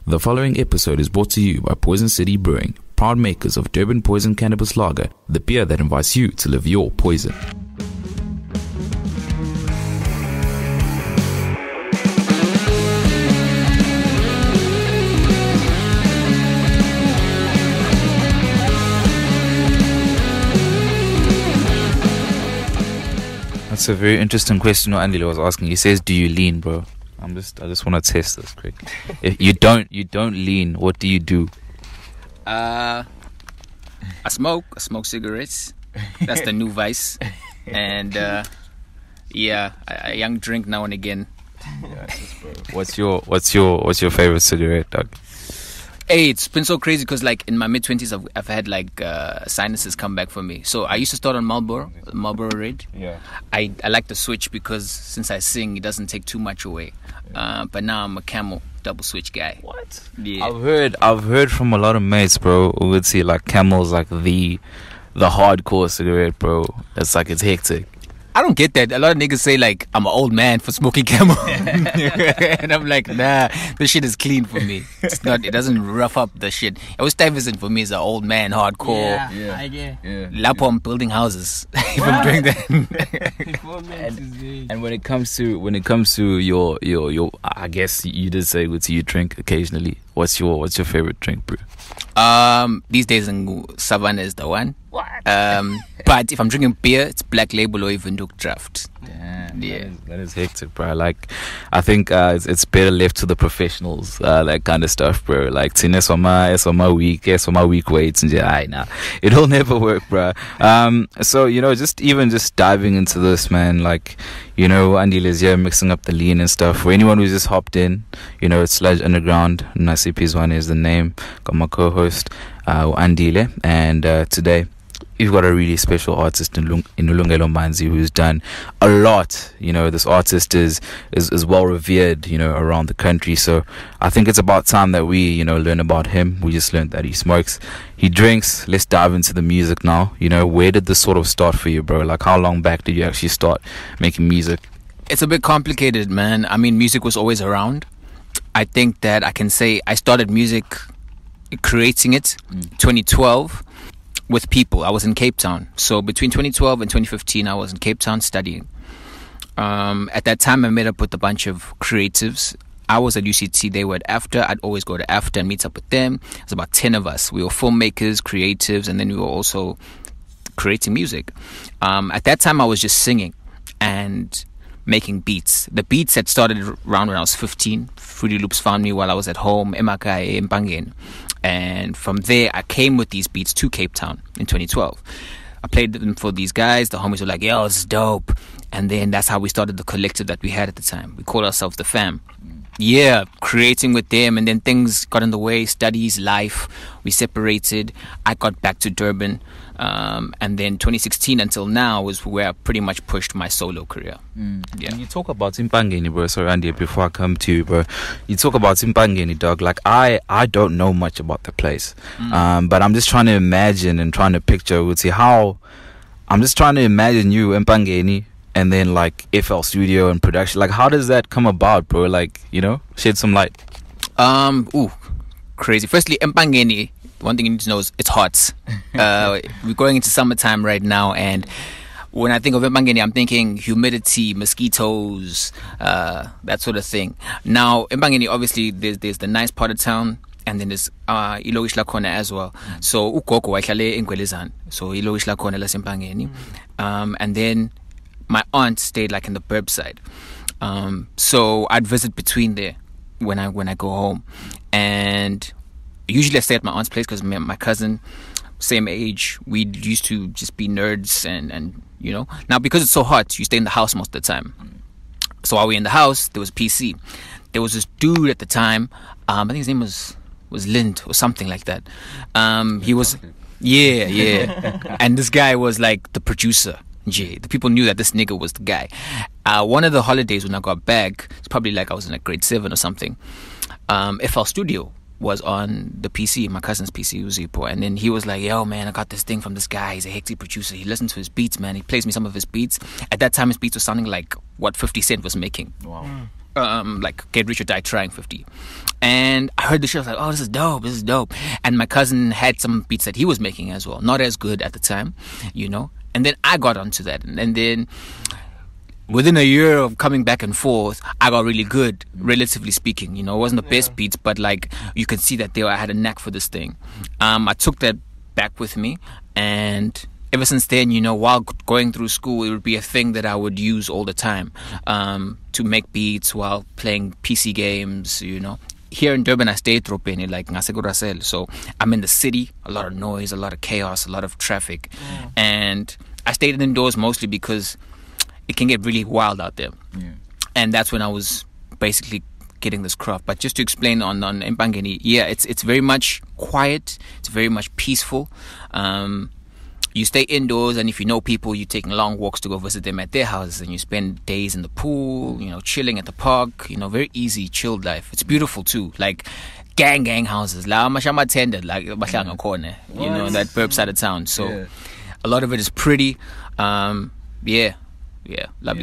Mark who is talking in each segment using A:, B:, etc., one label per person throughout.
A: The following episode is brought to you by Poison City Brewing, proud makers of Durban Poison Cannabis Lager, the beer that invites you to live your poison. That's a very interesting question what Andile was asking. He says, do you lean, bro? I just want to test this quickly. If you don't lean, what do you do?
B: I smoke cigarettes. That's the new vice. And I young drink now and again.
A: What's your favorite cigarette, dog?
B: Hey, it's been so crazy because like in my mid-20s I've had like sinuses come back for me. So I used to start on Marlboro Red.
A: Yeah.
B: I like the switch because since I sing it doesn't take too much away. But now I'm a Camel double switch guy.
A: What?
B: Yeah.
A: I've heard from a lot of mates, bro, who would say like Camel's like the hardcore cigarette, bro. It's like it's hectic.
B: I don't get that. A lot of niggas say like I'm an old man for smoking Camel, and I'm like, nah, this shit is clean for me. It's not. It doesn't rough up the shit. It was Stuyvesant for me as an old man, hardcore.
C: Yeah. I get.
B: Lapo, I'm building houses. If I'm doing that.
A: And when it comes to your I guess you did say what you drink occasionally. What's your favorite drink, bro?
B: These days Savannah is the one.
C: What?
B: But if I'm drinking beer, it's Black Label or even Duke Draft.
A: Damn,
B: Yeah.
A: that is hectic, bro. Like, I think it's better left to the professionals, that kind of stuff, bro. Like, it's on my week weights, and nah, it'll never work, bro. So just diving into this, man. Like, Andile's here mixing up the lean and stuff. For anyone who's just hopped in, it's Sludge Underground. Nasiphi Zwane is the name. Got my co-host, Andile, and today you've got a really special artist in Lungelo Manzi who's done a lot. This artist is well revered, around the country. So I think it's about time that we, learn about him. We just learned that he smokes, he drinks. Let's dive into the music now. Where did this sort of start for you, bro? Like, how long back did you actually start making music?
B: It's a bit complicated, man. I mean, music was always around. I think that I can say I started creating it 2012 with people. I was in Cape Town. So between 2012 and 2015, I was in Cape Town studying. At that time, I met up with a bunch of creatives. I was at UCT. They were at AFTA. I'd always go to AFTA and meet up with them. It was about 10 of us. We were filmmakers, creatives, and then we were also creating music. At that time, I was just singing and making beats. The beats had started around when I was 15. Fruity Loops found me while I was at home, Emakai, Mpangeni. And from there, I came with these beats to Cape Town in 2012. I played them for these guys. The homies were like, yo, this is dope. And then that's how we started the collective that we had at the time. We called ourselves The Fam. Yeah, creating with them. And then things got in the way, studies, life. We separated. I got back to Durban. And then 2016 until now was where I pretty much pushed my solo career. Yeah.
A: And you talk about Mpangeni, bro. Sorry, Andy, before I come to you, bro. You talk about Mpangeni, dog. Like, I don't know much about the place. But I'm just trying to imagine and trying to picture, I'm just trying to imagine you, Mpangeni, and then like FL Studio and production. Like, how does that come about, bro? Like, shed some light.
B: Crazy. Firstly, Mpangeni, one thing you need to know is it's hot. We're going into summertime right now, and when I think of Mpangeni, I'm thinking humidity, mosquitoes, that sort of thing. Now, Mpangeni, obviously, there's the nice part of town, and then there's ilokishi lakhona as well. So ugogo wayehlale eNgwelezane, so ilokishi lakhona laseMpangeni. And then my aunt stayed like in the burb side. So I'd visit between there when I go home, and usually I stay at my aunt's place because my cousin, same age, we used to just be nerds and now because it's so hot, you stay in the house most of the time. So while we're in the house, there was a PC. There was this dude at the time, I think his name was Lind or something like that. He was and this guy was like the producer. The people knew that this nigga was the guy. One of the holidays when I got back, it's probably like I was in like grade 7 or something, FL Studio was on the PC, my cousin's PC, Uzipo, and then he was like, yo man, I got this thing from this guy, he's a hectic producer, he listens to his beats, man, he plays me some of his beats. At that time his beats were sounding like what 50 Cent was making.
A: Wow.
B: Like Get Rich or Die Trying 50. And I heard the shit. I was like, oh, this is dope. And my cousin had some beats that he was making as well. Not as good at the time, you know. And then I got onto that. And then within a year of coming back and forth, I got really good, relatively speaking. You know, it wasn't the best beats, but like you can see that I had a knack for this thing. I took that back with me, and ever since then, you know, while going through school, it would be a thing that I would use all the time to make beats while playing PC games, you know. Here in Durban, I stay Tropeni, like Nasiphi. So I'm in the city, a lot of noise, a lot of chaos, a lot of traffic. And I stayed indoors mostly because it can get really wild out there. And that's when I was basically getting this craft. But just to explain on Mpangeni, it's very much quiet, it's very much peaceful. You stay indoors, and if you know people, you're taking long walks to go visit them at their houses, and you spend days in the pool, you know, chilling at the park, you know, very easy, chilled life. It's beautiful too, like gang houses, la mashama tended, like Bahlanga corner, you know, that burp side of town. So a lot of it is pretty. Lovely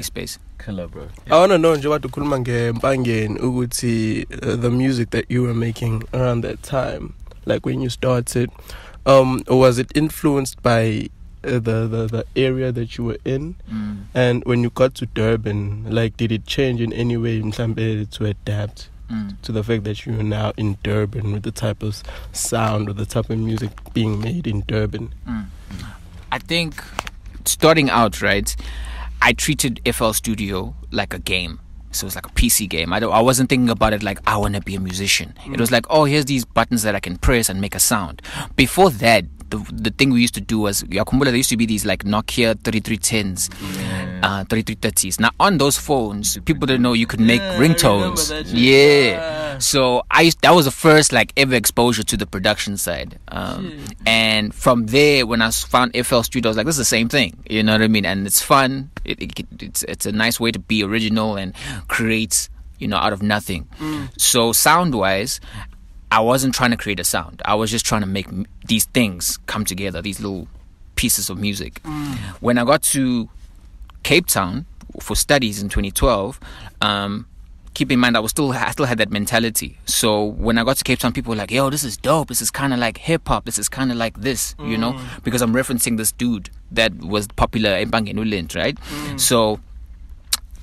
B: space.
A: Killer, bro.
C: I want to know njengoba ukhuluma ngeMpangeni ukuthi the music that you were making around that time, like when you started, was it influenced by the area that you were in? And when you got to Durban, like, did it change in any way mhlambe to adapt to the fact that you're now in Durban with the type of sound or the type of music being made in Durban?
B: I think starting out, right, I treated FL Studio like a game. So it was like a PC game. I wasn't thinking about it like I want to be a musician. It was like, oh, here's these buttons that I can press and make a sound. Before that, the thing we used to do was, Yakumbula, there used to be these like Nokia 3310s, 3330s. Now on those phones, people didn't know you could make ringtones. So that was the first like ever exposure to the production side. And from there, when I found FL Studio, I was like, this is the same thing. You know what I mean? And it's fun. It's a nice way to be original and create, you know, out of nothing. So sound wise, I wasn't trying to create a sound. I was just trying to make these things come together, these little pieces of music. When I got to Cape Town for studies in 2012, keep in mind I still had that mentality. So when I got to Cape Town, people were like, yo, this is dope. This is kind of like hip-hop. This is kind of like this, you know, because I'm referencing this dude that was popular in Bangenulent, right? So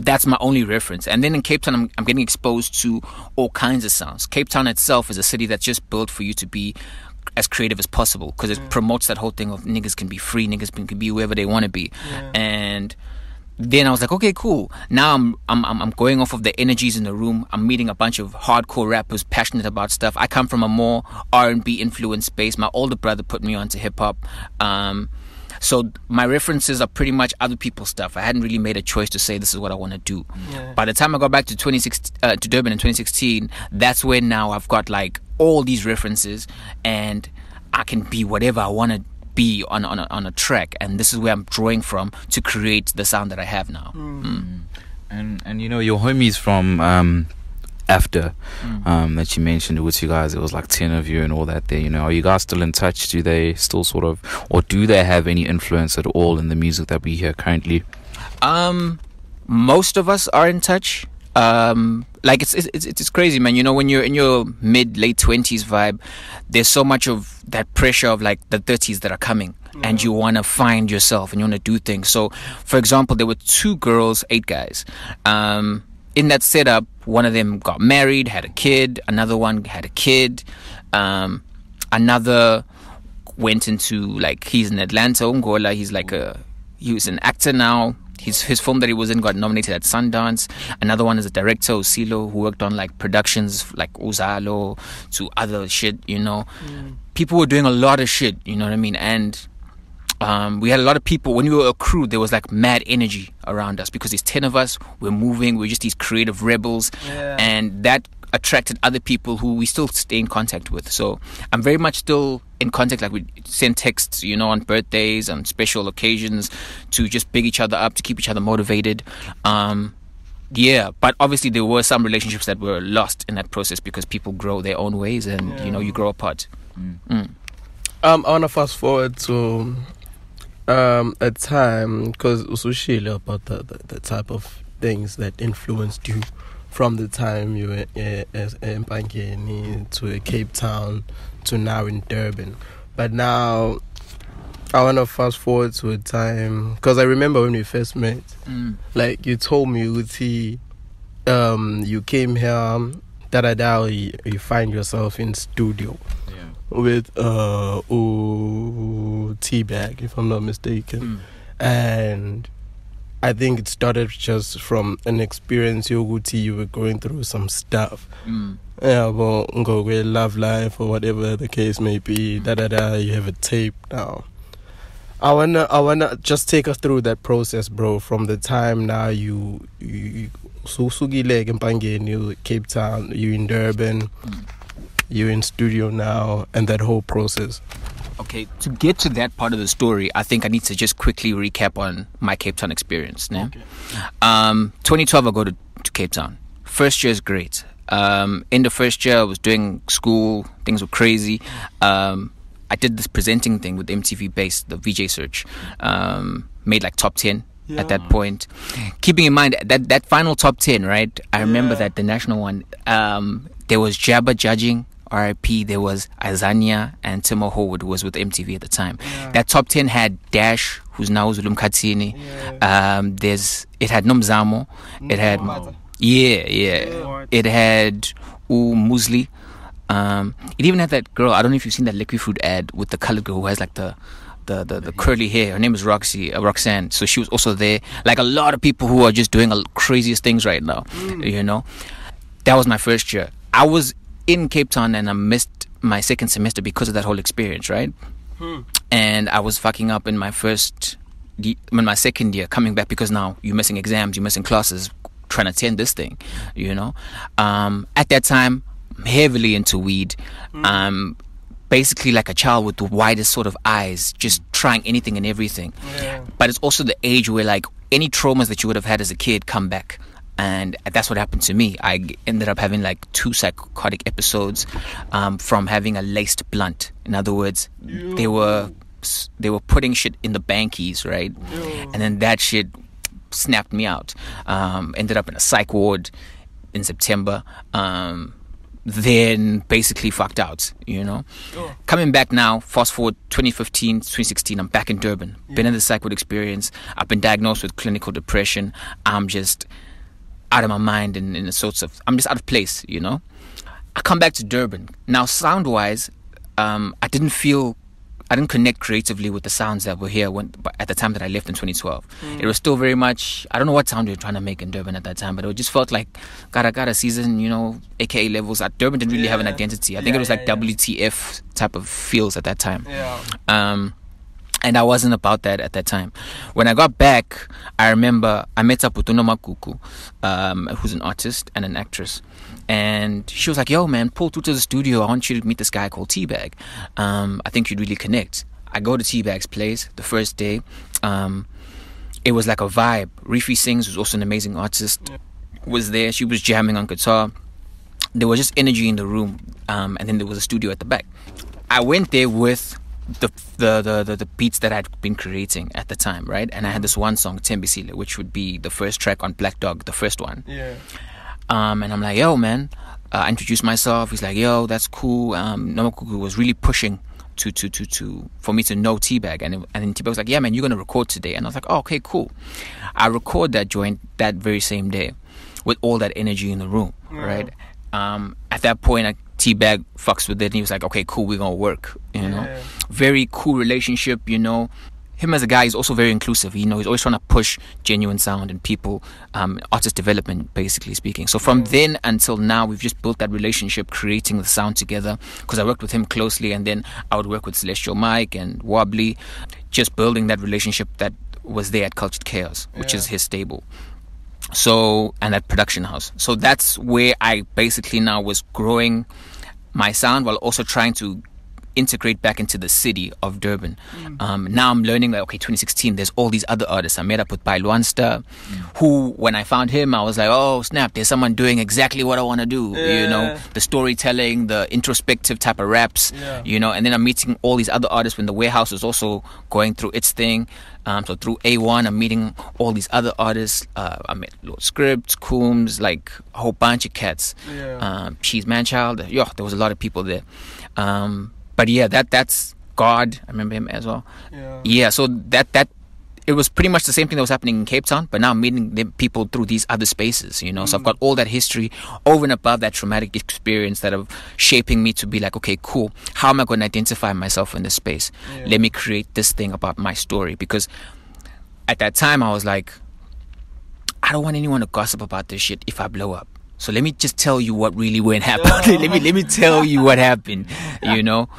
B: that's my only reference. And then in Cape Town, I'm getting exposed to all kinds of sounds. Cape Town itself is a city that's just built for you to be as creative as possible, because it promotes that whole thing of niggas can be free, niggas can be whoever they want to be. And then I was like, okay, cool. Now I'm going off of the energies in the room. I'm meeting a bunch of hardcore rappers passionate about stuff. I come from a more R&B influenced space. My older brother put me onto hip hop. So my references are pretty much other people's stuff. I hadn't really made a choice to say this is what I want to do. By the time I got back to to Durban in 2016, that's when now I've got like all these references, and I can be whatever I want to be on a track, and this is where I'm drawing from to create the sound that I have now.
A: And you know, your homies from after that you mentioned with you guys, it was like 10 of you and all that there, you know, are you guys still in touch? Do they still sort of, or do they have any influence at all in the music that we hear currently?
B: Most of us are in touch. Like it's crazy, man. You know, when you're in your late 20s vibe, there's so much of that pressure of like the 30s that are coming, and you want to find yourself and you want to do things. So for example, there were 2 girls, 8 guys. In that setup, one of them got married, had a kid. Another one had a kid. Another went into, like, he's in Atlanta, Ungola. He was an actor now. His film that he was in got nominated at Sundance. Another one is a director, Osilo, who worked on like productions like Uzalo to other shit, you know. People were doing a lot of shit, you know what I mean? And we had a lot of people. When we were a crew, there was like mad energy around us because there's 10 of us. We're moving. We're just these creative rebels, and that attracted other people who we still stay in contact with. So I'm very much still in contact. Like, we send texts, you know, on birthdays, on special occasions, to just big each other up, to keep each other motivated. But obviously there were some relationships that were lost in that process because people grow their own ways, and you know, you grow apart.
C: I want to fast forward to a time, because Usushile about the type of things that influenced you from the time you were in Mpangeni to Cape Town to now in Durban. But now I want to fast forward to a time, because I remember when we first met, like you told me, Uti, you came here, you find yourself in studio with T-Bag, if I'm not mistaken. And I think it started just from an experience, you were going through some stuff. Yeah, well, go with love life or whatever the case may be. You have a tape now. I wanna just take us through that process, bro. From the time now you Susugile in Cape Town, you in Durban, you in studio now, and that whole process.
B: Okay, to get to that part of the story, I think I need to just quickly recap on my Cape Town experience. Nah? Okay. 2012, I go to Cape Town. First year is great. In the first year, I was doing school. Things were crazy. I did this presenting thing with MTV Base, the VJ search. Made like top 10 at that point. Keeping in mind that final top 10, right? I remember that the national one, there was Jabba judging, RIP. There was Azania and Timo Howard, who was with MTV at the time. That top 10 had Dash, who's now Zulum Katsini. It had Nomzamo. It had it had Musli. It even had that girl. I don't know if you've seen that liquid food ad with the colored girl who has like the curly hair. Her name is Roxanne. So she was also there. Like a lot of people who are just doing craziest things right now. You know, that was my first year. I was in Cape Town and I missed my second semester because of that whole experience, right? And I was fucking up in my second year, coming back because now you're missing exams, you're missing classes, trying to attend this thing, you know. At that time, heavily into weed, basically like a child with the widest sort of eyes, just trying anything and everything. But it's also the age where like any traumas that you would have had as a kid come back, and that's what happened to me. I ended up having like 2 psychotic episodes from having a laced blunt. In other words, they were putting shit in the bankies, right? And then that shit snapped me out. Ended up in a psych ward in September. Then basically fucked out, you know. Coming back now, fast forward 2015, 2016, I'm back in Durban. Been in the psych ward experience. I've been diagnosed with clinical depression. I'm just out of my mind and in the sorts of, I'm just out of place, you know. I come back to Durban. Now, sound-wise, I didn't connect creatively with the sounds that were here at the time that I left in 2012. It was still very much, I don't know what sound we were trying to make in Durban at that time, but it just felt like Gara season, you know, AKA levels. Durban didn't really have an identity. I think it was like WTF type of feels at that time. And I wasn't about that at that time. When I got back, I remember I met up with Nomathemba, who's an artist and an actress. And she was like, yo, man, pull through to the studio. I want you to meet this guy called T-Bag. I think you'd really connect. I go to T-Bag's place the first day. It was like a vibe. Rifi Sings, who's also an amazing artist, was there. She was jamming on guitar. There was just energy in the room. And then there was a studio at the back. I went there with the beats that I'd been creating at the time, right? And I had this one song, Tembisile, which would be the first track on Black Dog, the first one. And I'm like, yo, man, I introduced myself. He's like, yo, that's cool. Nomathemba was really pushing for me to know T-Bag, and then T-Bag was like, yeah, man, you're gonna record today. And I was like, oh, okay, cool. I record that joint that very same day with all that energy in the room, right? At that point, T-Bag fucks with it, and he was like, okay, cool, we're gonna work, you know. Very cool relationship, you know. Him as a guy is also very inclusive, you know. He's always trying to push genuine sound and people, artist development, basically speaking. So from then until now, we've just built that relationship, creating the sound together, because I worked with him closely, and then I would work with Celestial Mike and Wobbly, just building that relationship that was there at Cultured Chaos, which is his stable. So, and that production house. So that's where I basically now was growing my sound while also trying to integrate back into the city of Durban. Now I'm learning that, okay, 2016, there's all these other artists. I met up with Bailwanster, who, when I found him, I was like, oh, snap, there's someone doing exactly what I want to do. You know, the storytelling, the introspective type of raps, you know, and then I'm meeting all these other artists when the warehouse is also going through its thing. So through A1, I'm meeting all these other artists. I met Lord Scripts, Coombs, like a whole bunch of cats. She's Manchild. Yo, there was a lot of people there. But yeah, that's God. I remember him as well. Yeah, so that it was pretty much the same thing that was happening in Cape Town, but now I'm meeting the people through these other spaces, you know. So I've got all that history over and above that traumatic experience that of shaping me to be like, okay, cool. How am I going to identify myself in this space? Let me create this thing about my story. Because at that time, I was like, I don't want anyone to gossip about this shit if I blow up. So let me just tell you what really went happen. let me tell you what happened, you know.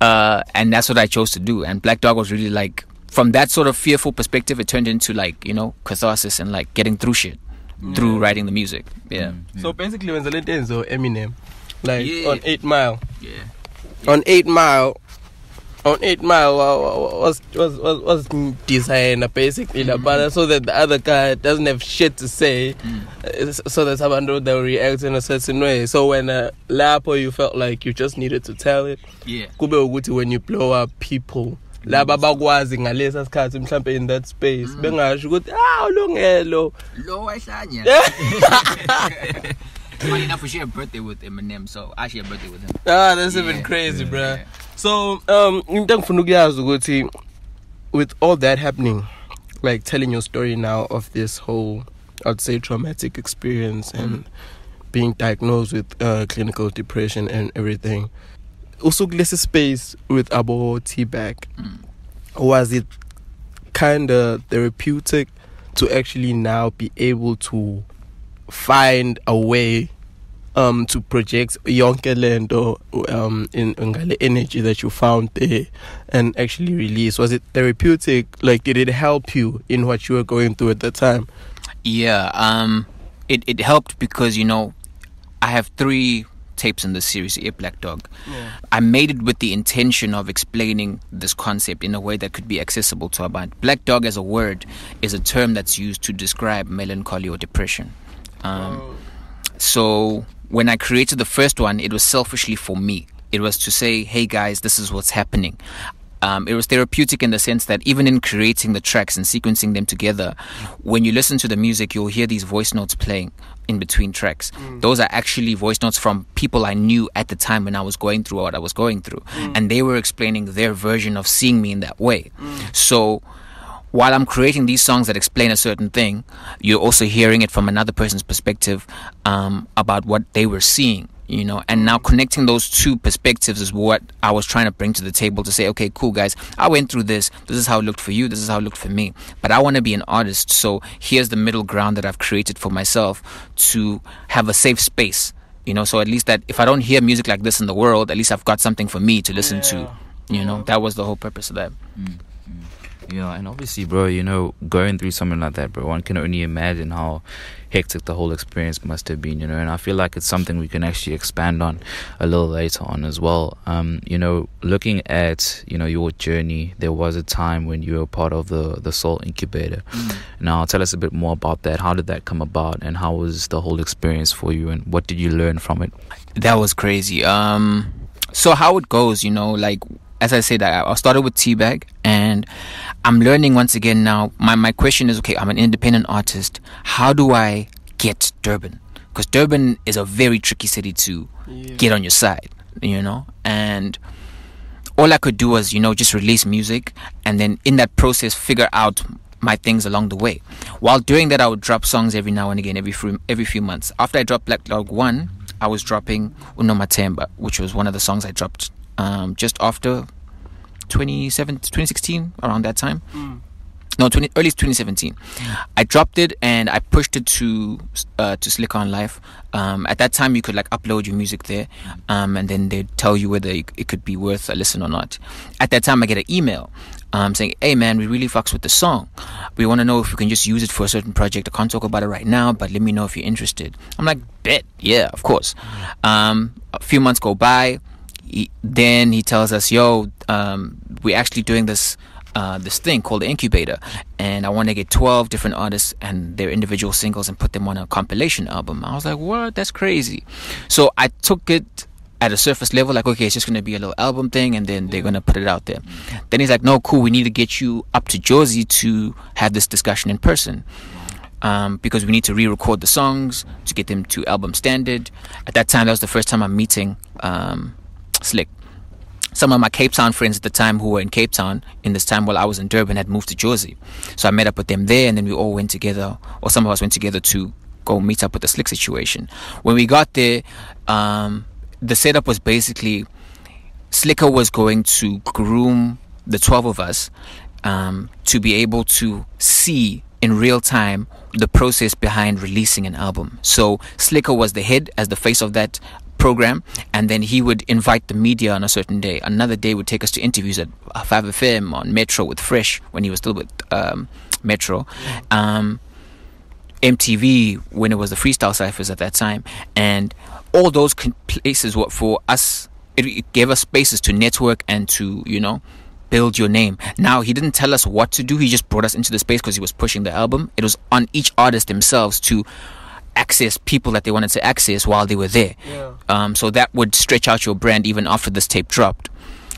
B: And that's what I chose to do. And Black Dog was really like, from that sort of fearful perspective, it turned into like, you know, catharsis and like getting through shit through writing the music.
C: So basically, when Zalentenzo Eminem, like on 8 Mile, on 8 Mile was designer basically, but so that the other guy doesn't have shit to say, so that someone they'll react in a certain way. So when Lapo, you felt like you just needed to tell it. Kube ukuthi when you blow up, people laba bakwazi ngalesa sikhathi mhlambe in that space bengasho ukuthi Lungelo
B: lo wahlanya. Funny enough, we share a birthday with Eminem, so I share a birthday with him.
C: That's even crazy, bruh. So into engifuna ukuyazi ukuthi with all that happening, like telling your story now of this whole, I'd say, traumatic experience and being diagnosed with clinical depression and everything, also less space with Abo T-Bag, was it kind of therapeutic to actually now be able to find a way to project yonke lento in ngale energy that you found there and actually release? Was it therapeutic? Like, did it help you in what you were going through at the time?
B: Yeah, it helped because, you know, I have 3 tapes in the series, Black Dog. I made it with the intention of explaining this concept in a way that could be accessible to a band. Black Dog as a word is a term that's used to describe melancholy or depression. So when I created the first one, it was selfishly for me. It was to say, hey guys, this is what's happening. It was therapeutic in the sense that even in creating the tracks and sequencing them together, when you listen to the music, you'll hear these voice notes playing in between tracks. Those are actually voice notes from people I knew at the time when I was going through what I was going through. And they were explaining their version of seeing me in that way. So while I'm creating these songs that explain a certain thing, you're also hearing it from another person's perspective about what they were seeing, you know. And now connecting those 2 perspectives is what I was trying to bring to the table to say, okay, cool guys, I went through this is how it looked for you, this is how it looked for me, but I want to be an artist, so here's the middle ground that I've created for myself to have a safe space, you know. So at least that if I don't hear music like this in the world, at least I've got something for me to listen to, you know. That was the whole purpose of that.
A: Yeah, and obviously, bro, you know, going through something like that, bro, one can only imagine how hectic the whole experience must have been, you know. And I feel like it's something we can actually expand on a little later on as well. You know, looking at, you know, your journey, there was a time when you were part of the Soul Incubator. Now, tell us a bit more about that. How did that come about, and how was the whole experience for you, and what did you learn from it?
B: That was crazy. So how it goes, you know, like, as I said, I started with T-Bag, and I'm learning once again now. My question is, okay, I'm an independent artist. How do I get Durban? Because Durban is a very tricky city to get on your side, you know. And all I could do was, you know, just release music, and then in that process figure out my things along the way. While doing that, I would drop songs every now and again, every few months. After I dropped Black Dog 1, I was dropping Nomathemba, which was one of the songs I dropped just after 2016, around that time. Early 2017. I dropped it and I pushed it to Slick on Life. At that time, you could like upload your music there, and then they'd tell you whether it could be worth a listen or not. At that time, I get an email saying, hey man, we really fucks with the song. We want to know if we can just use it for a certain project. I can't talk about it right now, but let me know if you're interested. I'm like, bet, yeah, of course. A few months go by. then he tells us, yo, we're actually doing this thing called the incubator, and I want to get 12 different artists and their individual singles and put them on a compilation album. I was like, what? That's crazy. So I took it at a surface level, like, okay, it's just going to be a little album thing, and then they're going to put it out there. Then he's like, no, cool, we need to get you up to Jersey to have this discussion in person, because we need to re-record the songs to get them to album standard. At that time, that was the first time I'm meeting Slick. Some of my Cape Town friends at the time who were in Cape Town in this time while I was in Durban had moved to Jersey. So I met up with them there, and then we all went together, or some of us went together to go meet up with the Slick situation. When we got there, the setup was basically Slicker was going to groom the 12 of us to be able to see in real time the process behind releasing an album. So Slicker was the head, as the face of that program, and then he would invite the media on a certain day. Another day would take us to interviews at 5FM on Metro with Fresh when he was still with Metro, MTV when it was the Freestyle Cyphers at that time, and all those places were for us. It gave us spaces to network and to, you know, build your name. Now, he didn't tell us what to do, he just brought us into the space because he was pushing the album. It was on each artist themselves to access people that they wanted to access while they were there. So that would stretch out your brand even after this tape dropped.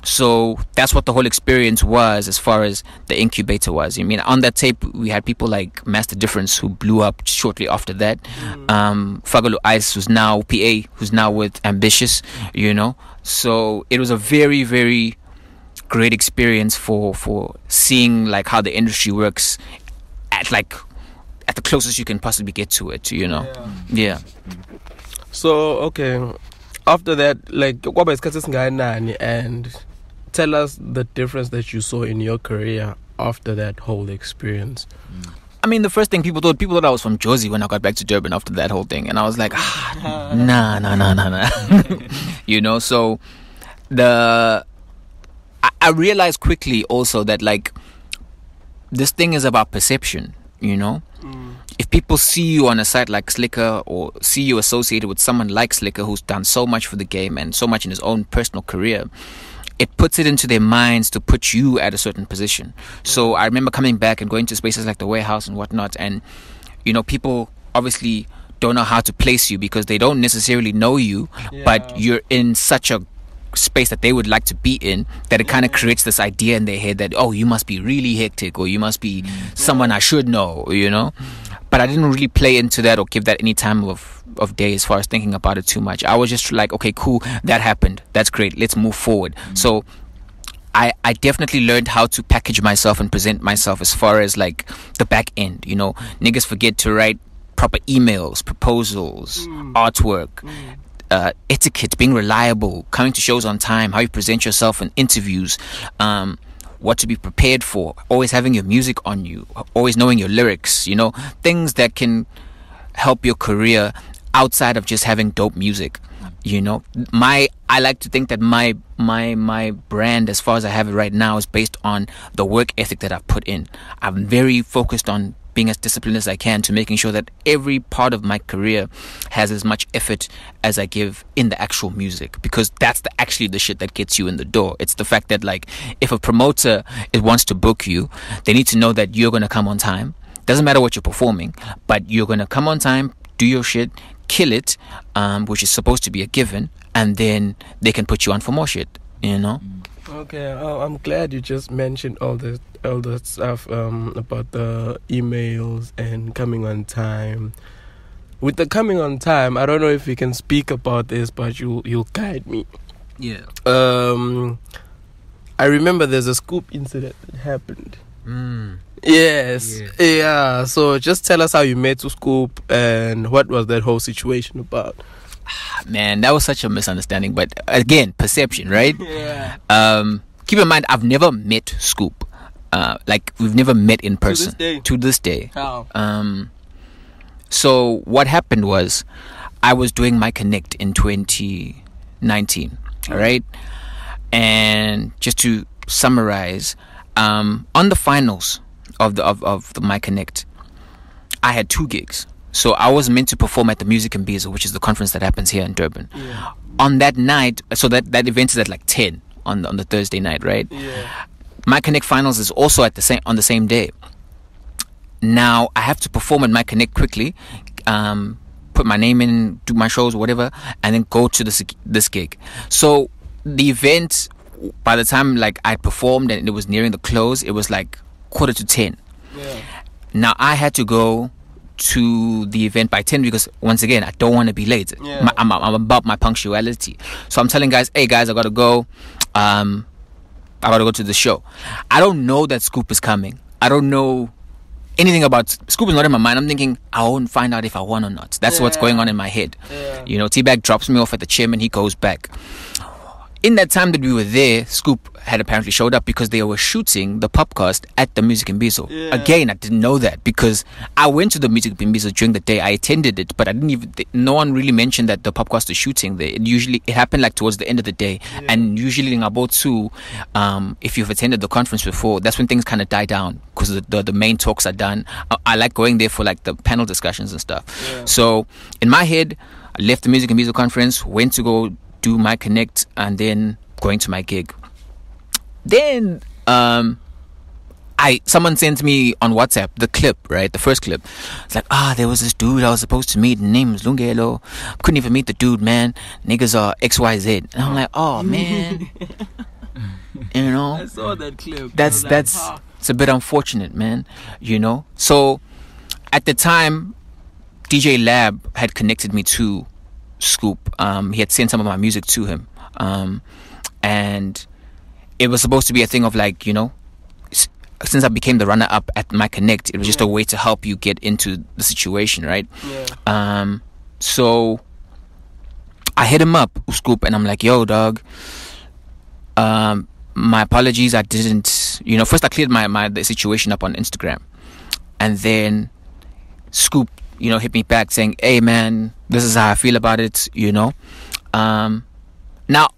B: So that's what the whole experience was as far as the incubator was. I mean, on that tape we had people like Master Difference, who blew up shortly after that. Fagalo Ice, who's now PA, who's now with Ambitious, you know. So it was a very, very great experience for seeing like how the industry works at the closest you can possibly get to it, you know.
C: So okay, after that, like, and tell us the difference that you saw in your career after that whole experience.
B: I mean, the first thing people thought I was from Jersey when I got back to Durban after that whole thing, and I was like, nah. You know. So I realized quickly also that, like, this thing is about perception, you know. If people see you on a site like Slicker, or see you associated with someone like Slicker who's done so much for the game and so much in his own personal career, it puts it into their minds to put you at a certain position. So I remember coming back and going to spaces like the Warehouse and whatnot, and, you know, people obviously don't know how to place you because they don't necessarily know you, but you're in such a space that they would like to be in, that it kind of creates this idea in their head that, oh, you must be really hectic, or you must be someone I should know, you know. But I didn't really play into that or give that any time of day as far as thinking about it too much. I was just like, okay, cool, that happened, that's great, let's move forward. So I definitely learned how to package myself and present myself as far as like the back end, you know. Niggas forget to write proper emails, proposals, artwork, etiquette, being reliable, coming to shows on time, how you present yourself in interviews, what to be prepared for, always having your music on you, always knowing your lyrics, you know, things that can help your career outside of just having dope music. You know, I like to think that my brand, as far as I have it right now, is based on the work ethic that I've put in. I'm very focused on being as disciplined as I can to making sure that every part of my career has as much effort as I give in the actual music, because that's actually the shit that gets you in the door. It's the fact that, like, if a promoter wants to book you, they need to know that you're going to come on time. Doesn't matter what you're performing, but you're going to come on time, do your shit, kill it, which is supposed to be a given, and then they can put you on for more shit, you know.
C: Okay, I'm glad you just mentioned all the stuff about the emails and coming on time. With the coming on time, I don't know if you can speak about this, but you'll guide me.
B: Yeah.
C: I remember there's a Scoop incident that happened. Yes. Yeah. So just tell us how you met to Scoop and what was that whole situation about.
B: Man, that was such a misunderstanding, but again, perception, right?
C: Yeah.
B: Keep in mind, I've never met Scoop. Like, we've never met in person. To this day.
C: How?
B: So what happened was, I was doing my Connect in 2019, all right? And just to summarize, on the finals of the My Connect, I had 2 gigs. So I was meant to perform at the Music and Bizo, which is the conference that happens here in Durban.
C: Yeah.
B: On that night, so that event is at like 10 on the Thursday night, right?
C: Yeah.
B: My Connect finals is also on the same day. Now I have to perform at my Connect quickly, put my name in, do my shows, whatever, and then go to this gig. So the event, by the time like I performed and it was nearing the close, it was like 9:45.
C: Yeah.
B: Now I had to go to the event by 10 because once again I don't want to be late.
C: Yeah.
B: I'm about my punctuality. So I'm telling guys, hey guys, I gotta go. I gotta go to the show. I don't know that Scoop is coming. I don't know anything about Scoop. Is not in my mind. I'm thinking I won't find out if I won or not. That's what's going on in my head.
C: Yeah.
B: You know, T-Bag drops me off at the chairman. He goes back. In that time that we were there, Scoop had apparently showed up because they were shooting the podcast at the Music and Bizo.
C: Yeah.
B: Again, I didn't know that because I went to the Music and Bizo during the day. I attended it, but I didn't even. No one really mentioned that the podcast was shooting there. It happened like towards the end of the day, and usually in about two, if you've attended the conference before, that's when things kind of die down because the main talks are done. I like going there for like the panel discussions and stuff.
C: Yeah.
B: So in my head, I left the Music and Bizo conference, went to go do my Connect, and then going to my gig. Then someone sent me on WhatsApp the clip, right? The first clip. It's like, there was this dude I was supposed to meet. His name is Lungelo. Couldn't even meet the dude, man. Niggas are XYZ. And I'm like, oh man. You know?
C: I saw that clip.
B: That's it's a bit unfortunate, man. You know? So at the time, DJ Lab had connected me to Scoop. He had sent some of my music to him, and it was supposed to be a thing of like, you know, since I became the runner-up at my Connect, it was just a way to help you get into the situation, right?
C: Yeah.
B: So I hit him up, Scoop, and I'm like, yo dog, my apologies, I didn't, you know, first I cleared the situation up on Instagram, and then Scoop, you know, hit me back saying, hey man, this is how I feel about it, you know. Now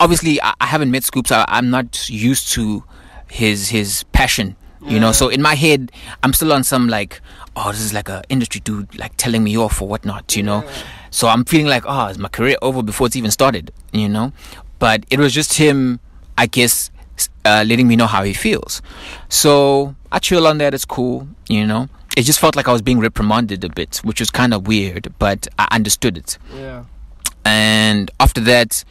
B: obviously I haven't met Scoop, so I'm not used to his passion, you know. So in my head I'm still on some like, this is like a industry dude like telling me off or whatnot, you know. So I'm feeling like, is my career over before it's even started, you know. But it was just him, I guess, letting me know how he feels. So I chill on that, it's cool, you know. It just felt like I was being reprimanded a bit, which was kind of weird, but I understood it.
C: Yeah.
B: And after that,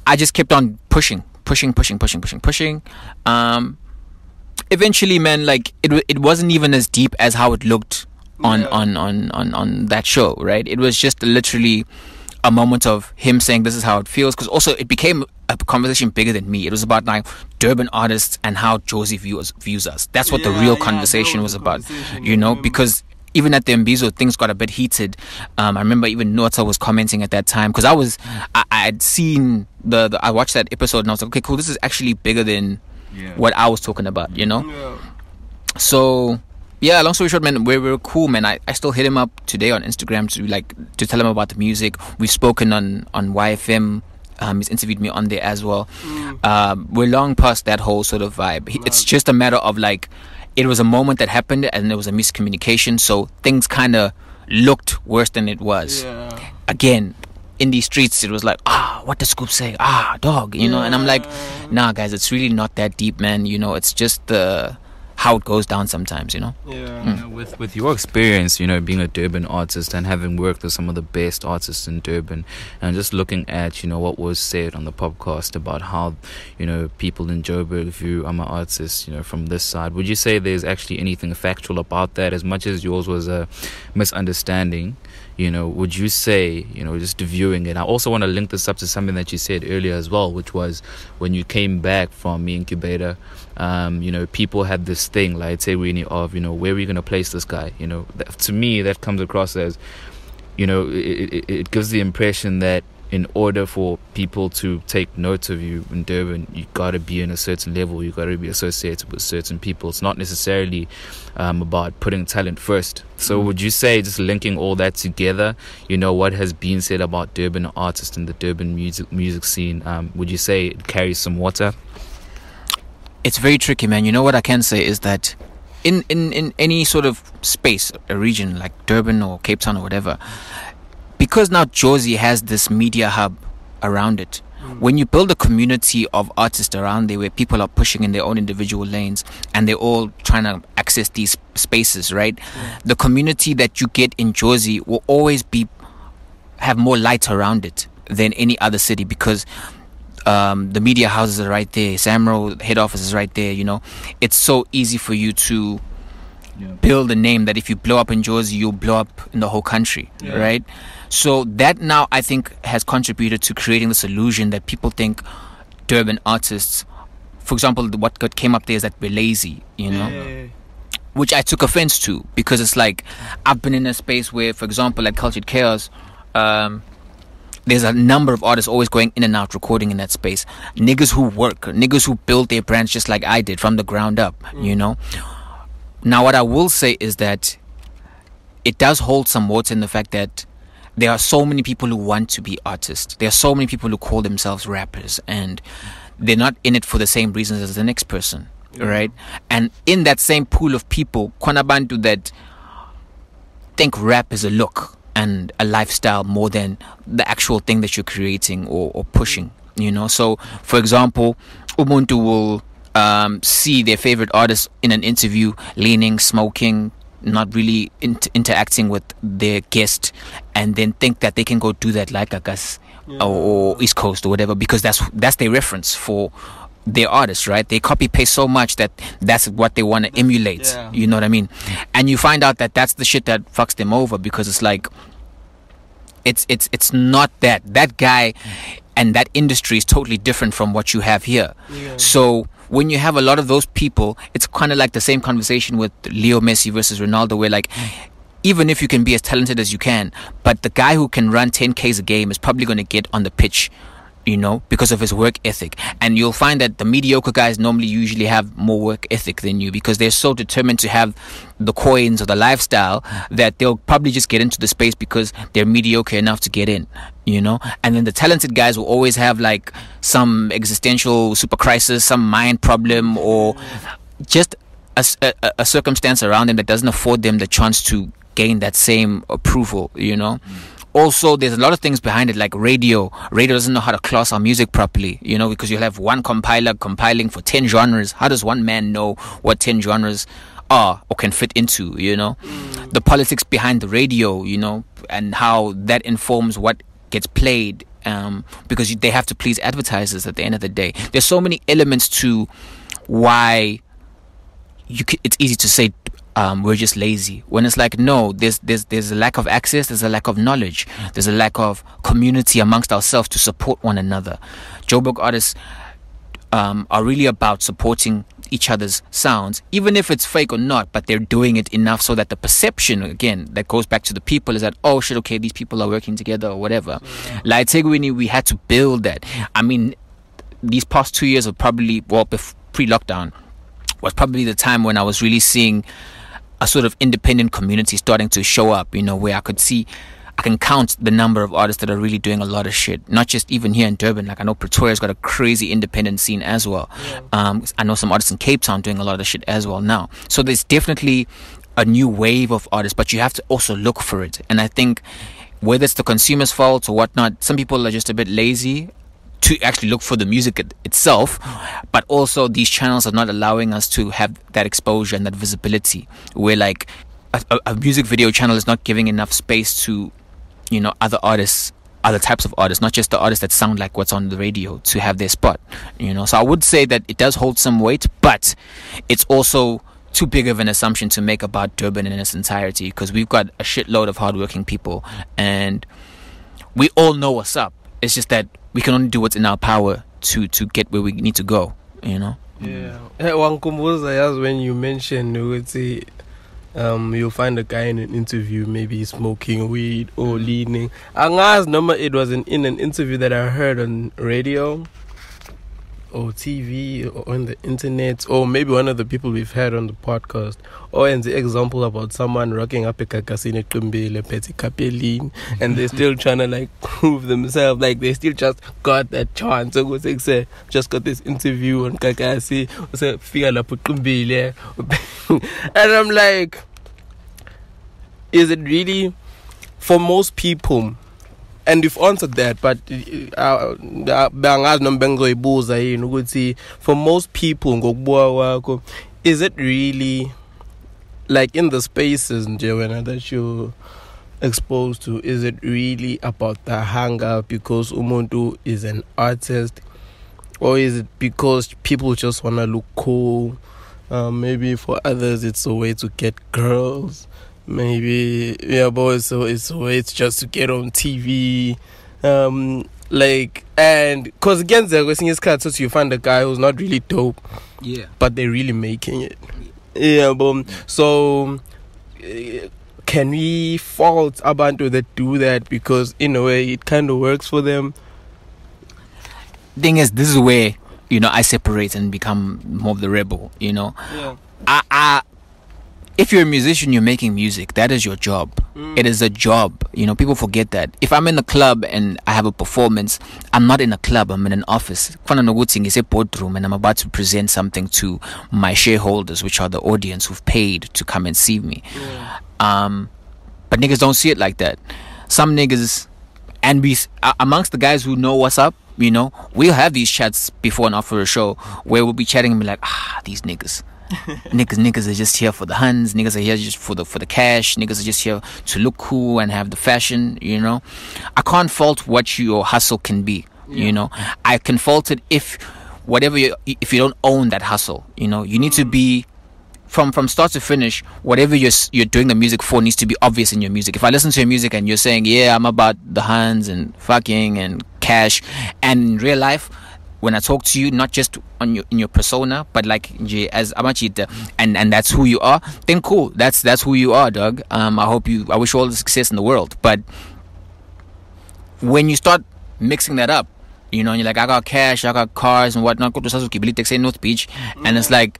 B: I just kept on pushing. Eventually, man, like it wasn't even as deep as how it looked on that show, right? It was just literally a moment of him saying this is how it feels, because also it became a conversation bigger than me. It was about like Durban artists and how Josie views us. That's what the real conversation was about, you know, because even at the Mbizo, things got a bit heated. I remember even Nota was commenting at that time, because I had seen I watched that episode and I was like, okay, cool, this is actually bigger than what I was talking about, you know. So yeah, long story short, man, we're cool, man. I still hit him up today on Instagram to tell him about the music. We've spoken on YFM. He's interviewed me on there as well. We're long past that whole sort of vibe. It's just a matter of like, it was a moment that happened and there was a miscommunication, so things kind of looked worse than it was. Again, in these streets, it was like, what does Scoop say? Dog, you know. And I'm like, nah guys, it's really not that deep, man. You know, it's just how it goes down sometimes, you know.
A: You know, with your experience, you know, being a Durban artist and having worked with some of the best artists in Durban, and just looking at, you know, what was said on the podcast about how, you know, people in Joburg view I'm an artist, you know, from this side, would you say there's actually anything factual about that? As much as yours was a misunderstanding, you know, would you say, you know, just viewing it? I also want to link this up to something that you said earlier as well, which was when you came back from Me Incubator, you know, people had this thing, like, say, really, of, you know, where are we going to place this guy? You know, to me, that comes across as, you know, it gives the impression that in order for people to take note of you in Durban, you got to be in a certain level, you got to be associated with certain people. It's not necessarily about putting talent first. So would you say, just linking all that together, you know, what has been said about Durban artists and the Durban music scene, would you say it carries some water?
B: It's very tricky, man. You know what I can say is that in any sort of space, a region like Durban or Cape Town or whatever, because now Jersey has this media hub around it. When you build a community of artists around there where people are pushing in their own individual lanes and they're all trying to access these spaces, right? The community that you get in Jersey will always have more light around it than any other city, because the media houses are right there. Samro head office is right there. It's so easy for you to build a name that if you blow up in Jersey, you'll blow up in the whole country, right? So that now I think has contributed to creating this illusion that people think Durban artists, for example, what came up there is that we're lazy, which I took offense to, because it's like I've been in a space where, for example, like Cultured Chaos, there's a number of artists always going in and out recording in that space. Niggas who work, niggas who build their brands just like I did from the ground up, Now, what I will say is that it does hold some water in the fact that there are so many people who want to be artists. There are so many people who call themselves rappers, and they're not in it for the same reasons as the next person, right? And in that same pool of people, Kwanabantu that think rap is a look and a lifestyle more than the actual thing that you're creating or pushing, So, for example, Ubuntu will see their favorite artist in an interview leaning, smoking, not really interacting with their guest, and then think that they can go do that like Agas or East Coast or whatever, because that's their reference for their artists, right? They copy paste so much that that's what they want to emulate. You know what I mean? And you find out that that's the shit that fucks them over, because it's like it's not that guy and that industry is totally different from what you have here. So when you have a lot of those people, it's kind of like the same conversation with Leo Messi versus Ronaldo, where like, even if you can be as talented as you can, but the guy who can run 10Ks a game is probably going to get on the pitch, because of his work ethic. And you'll find that the mediocre guys normally usually have more work ethic than you, because they're so determined to have the coins or the lifestyle that they'll probably just get into the space because they're mediocre enough to get in, And then the talented guys will always have like some existential super crisis, some mind problem, or just a circumstance around them that doesn't afford them the chance to gain that same approval, Also, there's a lot of things behind it, like radio. Radio doesn't know how to class our music properly, because you'll have one compiler compiling for 10 genres. How does one man know what 10 genres are or can fit into, The politics behind the radio, and how that informs what gets played, because they have to please advertisers at the end of the day. There's so many elements to why it's easy to say we're just lazy, when it's like, no, there's a lack of access, there's a lack of knowledge, there's a lack of community amongst ourselves to support one another. Joburg artists are really about supporting each other's sounds, even if it's fake or not, but they're doing it enough so that the perception, again, that goes back to the people, is that, oh shit, okay, these people are working together or whatever. Like Tegwini, we had to build that. I mean, these past 2 years are probably, pre-lockdown was probably the time when I was really seeing a sort of independent community starting to show up, where I can count the number of artists that are really doing a lot of shit, not just even here in Durban. Like, I know Pretoria's got a crazy independent scene as well. I know some artists in Cape Town doing a lot of shit as well now. So there's definitely a new wave of artists, but you have to also look for it. And I think whether it's the consumer's fault or whatnot, some people are just a bit lazy to actually look for the music itself, but also these channels are not allowing us to have that exposure and that visibility, where like a music video channel is not giving enough space to other artists, other types of artists, not just the artists that sound like what's on the radio, to have their spot. So I would say that it does hold some weight, but it's also too big of an assumption to make about Durban in its entirety, because we've got a shitload of hardworking people and we all know what's up. It's just that we can only do what's in our power to get where we need to go,
C: Yeah. Wankumbuza, when you mentioned, you'll find a guy in an interview, maybe smoking weed or leaning. It was in an interview that I heard on radio. or TV or on the internet, or maybe one of the people we've had on the podcast, or in the example about someone rocking up a kakasine kumbele peti kapelin, and they're still trying to like prove themselves, like they still just got that chance. So say just got this interview on kakasi, say figure la kumbele, and I'm like, is it really for most people? And you've answered that, but for most people, is it really like in the spaces that you're exposed to? Is it really about the hunger because umuntu is an artist, or is it because people just want to look cool? Maybe for others, it's a way to get girls. Maybe, yeah, boy, so it's just to get on TV. Like, and because again, the question is cut, so you find a guy who's not really dope,
B: yeah,
C: but they're really making it. Yeah, so can we fault abantu that do that because in a way it kind of works for them?
B: Thing is, this is where, you know, I separate and become more of the rebel, you know.
C: Yeah.
B: If you're a musician, you're making music. That is your job. It is a job. You know, people forget that. If I'm in a club and I have a performance, I'm not in a club. I'm in an office. It's a boardroom, and I'm about to present something to my shareholders, which are the audience who've paid to come and see me.
C: Yeah.
B: But niggas don't see it like that. Some niggas, and we amongst the guys who know what's up, you know, we'll have these chats before and after a show where we'll be chatting and be like, these niggas. niggas are just here for the huns. Niggas are here just for the cash. Niggas are just here to look cool and have the fashion, you know. I can't fault what your hustle can be, you know. I can fault it if you don't own that hustle, you know. You need to be from start to finish, whatever you're doing the music for needs to be obvious in your music. If I listen to your music and you're saying, yeah, I'm about the huns and fucking and cash, and in real life, when I talk to you, not just in your persona, but like as Amachita, and that's who you are, then cool. That's who you are, dog. I wish you all the success in the world. But when you start mixing that up, you know, and you're like, I got cash, I got cars and whatnot, go to Sasuke, Bilite, say North Beach, and it's like,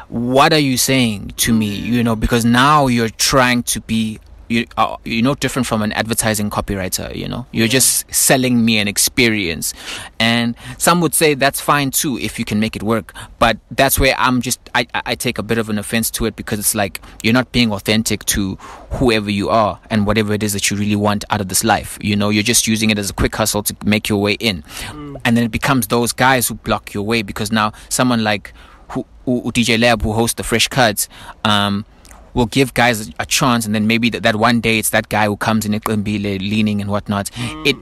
B: what are you saying to me? You know, because now you're trying to be, you're no different from an advertising copywriter, you know. You're just selling me an experience, and some would say that's fine too if you can make it work. But that's where I take a bit of an offense to it, because it's like you're not being authentic to whoever you are and whatever it is that you really want out of this life. You know, you're just using it as a quick hustle to make your way in, and then it becomes those guys who block your way, because now someone like who DJ Lab, who hosts the Fresh Cuts, will give guys a chance, and then maybe that one day it's that guy who comes in leaning and whatnot. It,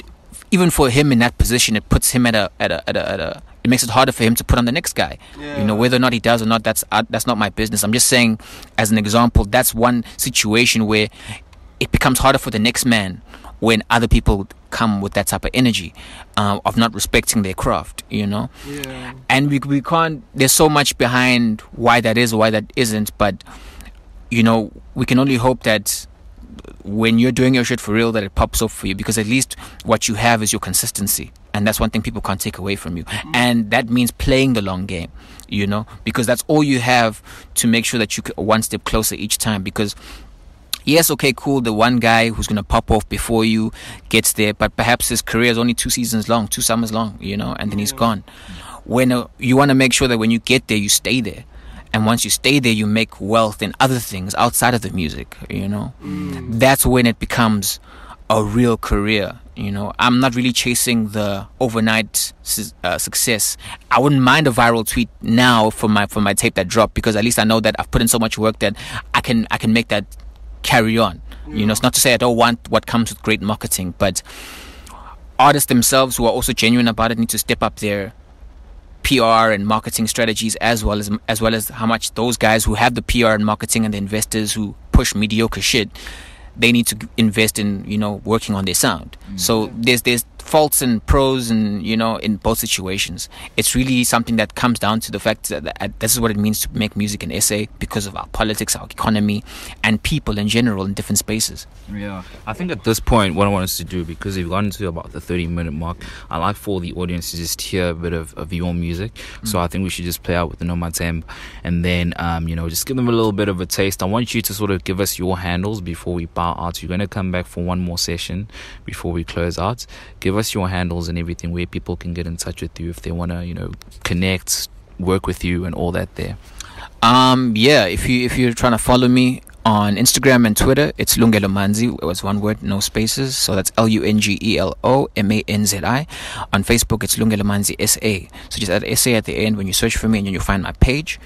B: even for him in that position, it puts him at a it makes it harder for him to put on the next guy. You know, whether or not he does or not, that's not my business. I'm just saying, as an example, that's one situation where it becomes harder for the next man when other people come with that type of energy of not respecting their craft, you know. And we can't, there's so much behind why that is or why that isn't, but you know, we can only hope that when you're doing your shit for real, that it pops up for you, because at least what you have is your consistency, and that's one thing people can't take away from you. And that means playing the long game, you know, because that's all you have to make sure that you get one step closer each time. Because yes, okay, cool, the one guy who's going to pop off before you gets there, but perhaps his career is only 2 seasons long, 2 summers long, you know, and then he's gone. When you want to make sure that when you get there, you stay there. And once you stay there, you make wealth in other things outside of the music, you know. That's when it becomes a real career, you know. I'm not really chasing the overnight success. I wouldn't mind a viral tweet now for my tape that dropped, because at least I know that I've put in so much work that I can make that carry on. You know, it's not to say I don't want what comes with great marketing, but artists themselves who are also genuine about it need to step up their PR and marketing strategies, as well as how much those guys who have the PR and marketing and the investors who push mediocre shit, they need to invest in, working on their sound. So there's faults and pros, and in both situations. It's really something that comes down to the fact that this is what it means to make music in SA, because of our politics, our economy, and people in general in different spaces.
A: Yeah, I think at this point, what I want us to do, because we've gotten to about the 30-minute mark, I like for the audience to just hear a bit of your music. So I think we should just play out with the Nomathemba, and then just give them a little bit of a taste. I want you to sort of give us your handles before we bow out. You're going to come back for one more session before we close out. Give us your handles and everything, where people can get in touch with you if they want to connect, work with you, and all that there.
B: If you're trying to follow me on Instagram and Twitter, it's Lungelo Manzi. It was one word, no spaces, so that's LUNGELOMANZI. On Facebook, it's Lungelo Manzi SA, so just add SA at the end when you search for me, and then you'll find my page.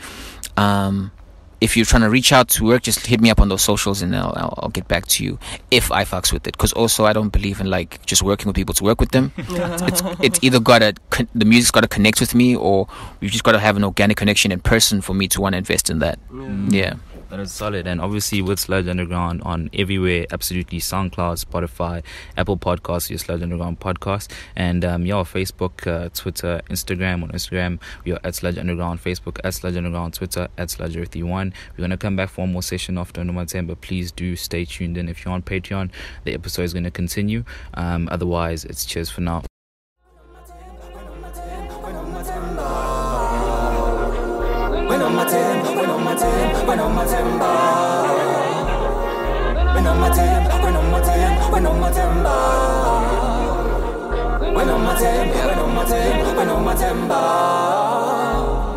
B: If you're trying to reach out to work, just hit me up on those socials, and I'll get back to you if I fucks with it. Because also, I don't believe in just working with people to work with them. It's either the music's got to connect with me, or you just got to have an organic connection in person for me to want to invest in that. Yeah.
A: That is solid. And obviously with Sludge Underground on everywhere, absolutely, SoundCloud, Spotify, Apple Podcasts, your Sludge Underground podcast, and Facebook, Twitter, Instagram. On Instagram, we are at Sludge Underground, Facebook at Sludge Underground, Twitter at Sludge Earthy 1. We're going to come back for one more session after Nomathemba. Please do stay tuned in. If you're on Patreon, the episode is going to continue. Otherwise, it's cheers for now.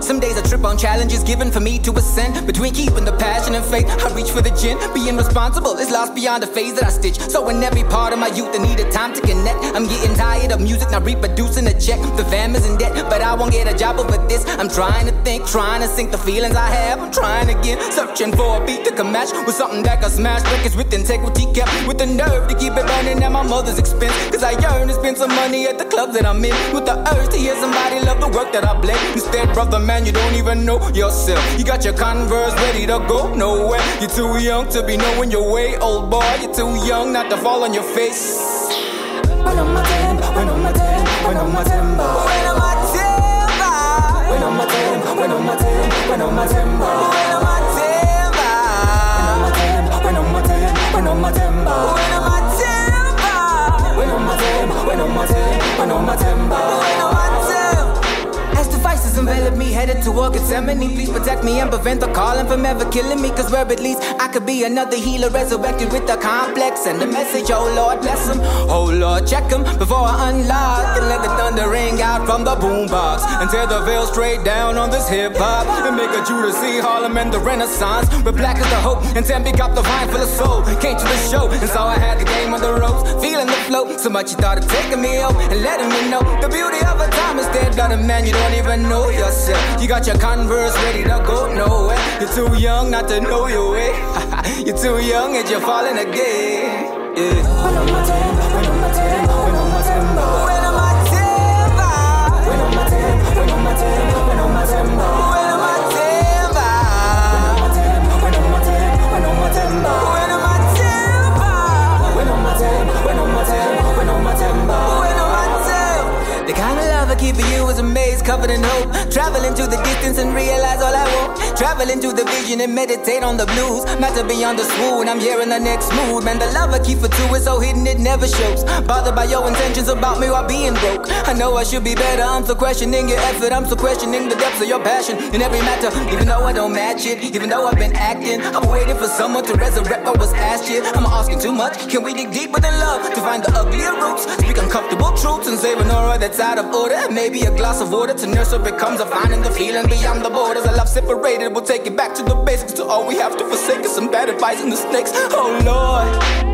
D: Some days I trip on challenges given for me to ascend. Between keeping the passion and faith, I reach for the gin. Being responsible is lost beyond the phase that I stitch. So in every part of my youth I needed time to connect. I'm getting tired of music, not reproducing a check. The fam is in debt, but I won't get a job over this. I'm trying to think, trying to sink the feelings I have. I'm trying again, searching for a beat that can match with something that can smash records with integrity, kept with the nerve to keep it burning at my mother's expense. Cause I yearn to spend some money at the clubs that I'm in, with the urge to hear somebody love the work that I blend. Instead, brother man, you don't even know yourself. You got your Converse ready to go nowhere. You're too young to be knowing your way, old boy. You're too young not to fall on your face. When on my temper, when on my temper, when on my temper, when on my temper, when on my temper, when on my temper, when on my temper, when on my temper, when on my temper, when on my temper, when on my temper, when on my temper, when on my temper, when on my temper, when on my temper. As devices envelop me, headed toward Gethsemane. Please protect me and prevent the calling from ever killing me. Cause where it leads, I could be another healer resurrected with the complex and the message. Oh Lord, bless him. Oh Lord, check him before I unlock and let the thunder ring out from the boombox and tear the veil straight down on this hip-hop and make a Judas see Harlem and the Renaissance. Where black is the hope and Tempe got the vine full of soul. Came to the show and so I had the game on the ropes, feeling the flow. So much you thought of taking me out and letting me know the beauty of a time instead. Got a man you don't even know yourself. You got your Converse ready to go nowhere. You're too young not to know your way. You're too young and you're falling again. Yeah. When on my temper, when on my temper, when on my temper, when on my temper, when on my temper, when on my temper, when on my temper, when on my temper, when on my temper, when on my temper, when on my temper, when on my temper, when on my temper, when on my temper, when on my temper, when on my temper. The kind of love I keep for you is a maze covered in hope. Traveling to the distance and realize all I want. Traveling to the vision and meditate on the blues. Not to be on the swoon, I'm here in the next mood. Man, the love I keep for two is so hidden it never shows. Bothered by your intentions about me while being broke. I know I should be better, I'm so questioning your effort. I'm so questioning the depths of your passion in every matter. Even though I don't match it, even though I've been acting, I'm waiting for someone to resurrect what was asked yet. I'm asking too much, can we dig deeper than love to find the uglier roots? Speak uncomfortable truths and save an aura that's out of order. And maybe a glass of water to nurse what becomes a finding the feeling beyond the borders. A love separated, we'll take it back to the basics. To all we have to forsake is some bad advice and the snakes. Oh Lord.